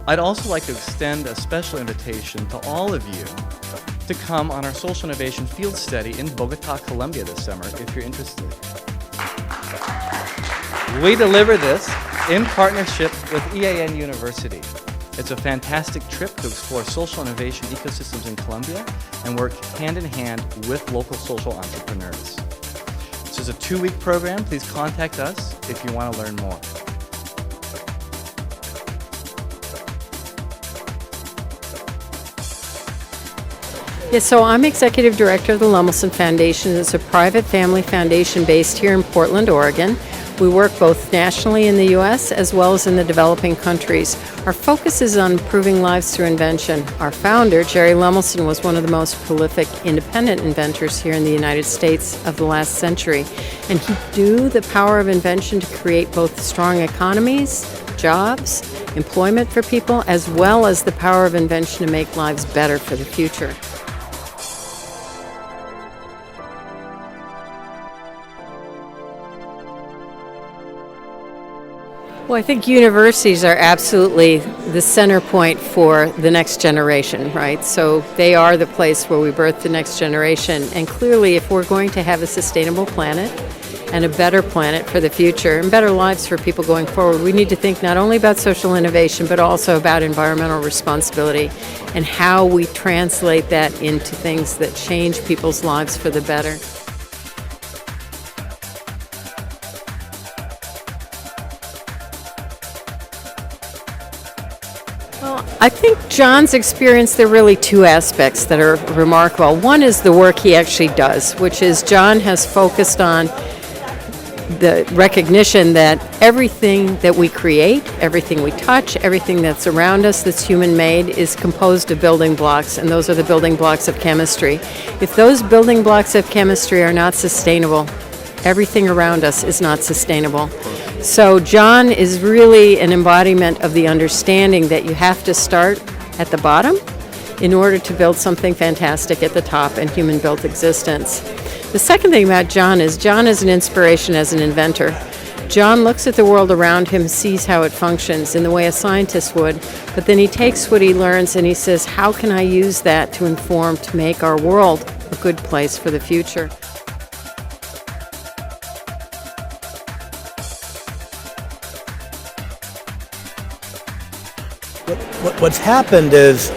I'd also like to extend a special invitation to all of you to come on our Social Innovation Field Study in Bogota, Colombia this summer, if you're interested. We deliver this in partnership with EAN University. It's a fantastic trip to explore social innovation ecosystems in Colombia and work hand in hand with local social entrepreneurs. This is a 2-week program. Please contact us if you want to learn more. Yes, so I'm Executive Director of the Lemelson Foundation. It's a private family foundation based here in Portland, Oregon. We work both nationally in the U.S. as well as in the developing countries. Our focus is on improving lives through invention. Our founder, Jerry Lemelson, was one of the most prolific independent inventors here in the United States of the last century. And he knew the power of invention to create both strong economies, jobs, employment for people, as well as the power of invention to make lives better for the future. Well, I think universities are absolutely the center point for the next generation, right? So they are the place where we birth the next generation. And clearly, if we're going to have a sustainable planet and a better planet for the future and better lives for people going forward, we need to think not only about social innovation, but also about environmental responsibility and how we translate that into things that change people's lives for the better. Well, I think John's experience, there are really two aspects that are remarkable. One is the work he actually does, which is John has focused on the recognition that everything that we create, everything we touch, everything that's around us that's human-made is composed of building blocks, and those are the building blocks of chemistry. If those building blocks of chemistry are not sustainable, everything around us is not sustainable. So John is really an embodiment of the understanding that you have to start at the bottom in order to build something fantastic at the top in human-built existence. The second thing about John is an inspiration as an inventor. John looks at the world around him, sees how it functions in the way a scientist would, but then he takes what he learns and he says, how can I use that to inform, to make our world a good place for the future? What's happened is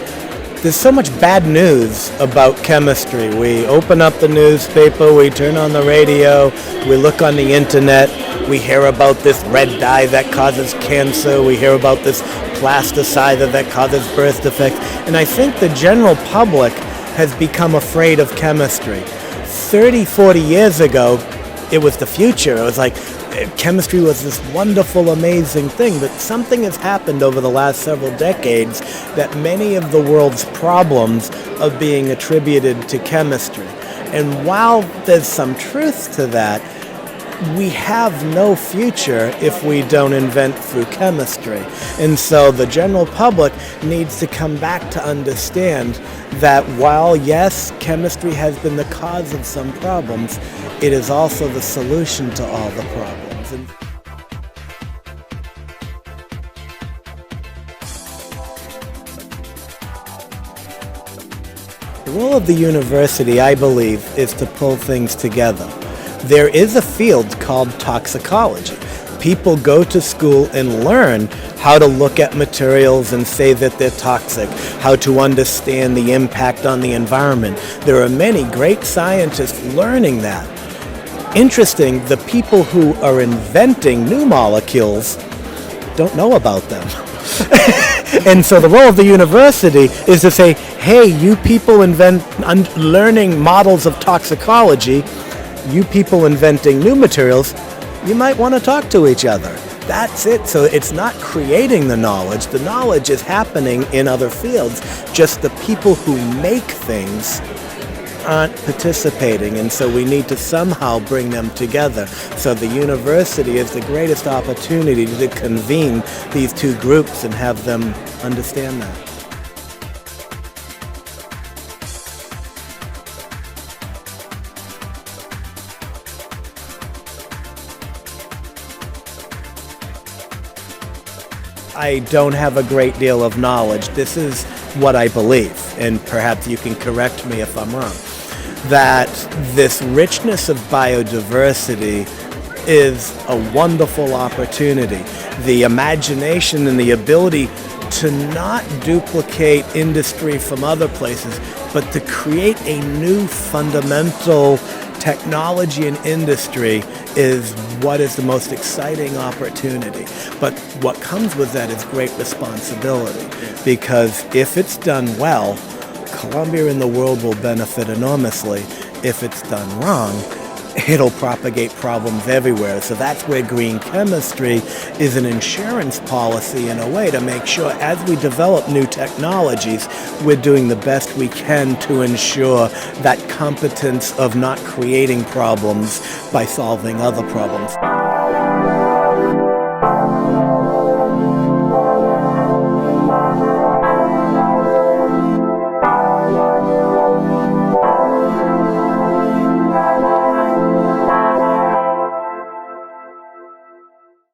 there's so much bad news about chemistry. We open up the newspaper, we turn on the radio, we look on the internet, we hear about this red dye that causes cancer, we hear about this plasticizer that causes birth defects, and I think the general public has become afraid of chemistry. 30, 40 years ago, it was the future. It was like chemistry was this wonderful, amazing thing, but something has happened over the last several decades that many of the world's problems are being attributed to chemistry. And while there's some truth to that, we have no future if we don't invent through chemistry. And so the general public needs to come back to understand that while, yes, chemistry has been the cause of some problems, it is also the solution to all the problems. The role of the university, I believe, is to pull things together. There is a field called toxicology. People go to school and learn how to look at materials and say that they're toxic, how to understand the impact on the environment. There are many great scientists learning that. Interesting, the people who are inventing new molecules don't know about them. And so the role of the university is to say, hey, you people learning models of toxicology, you people inventing new materials, you might want to talk to each other. That's it. So it's not creating the knowledge. The knowledge is happening in other fields. Just the people who make things aren't participating, and so we need to somehow bring them together. So the university is the greatest opportunity to convene these two groups and have them understand that. I don't have a great deal of knowledge. This is what I believe, and perhaps you can correct me if I'm wrong, that this richness of biodiversity is a wonderful opportunity. The imagination and the ability to not duplicate industry from other places, but to create a new fundamental technology and industry is what is the most exciting opportunity. But what comes with that is great responsibility, because if it's done well, Colombia and the world will benefit enormously. If it's done wrong, it'll propagate problems everywhere. So that's where green chemistry is an insurance policy in a way to make sure as we develop new technologies, we're doing the best we can to ensure that competence of not creating problems by solving other problems.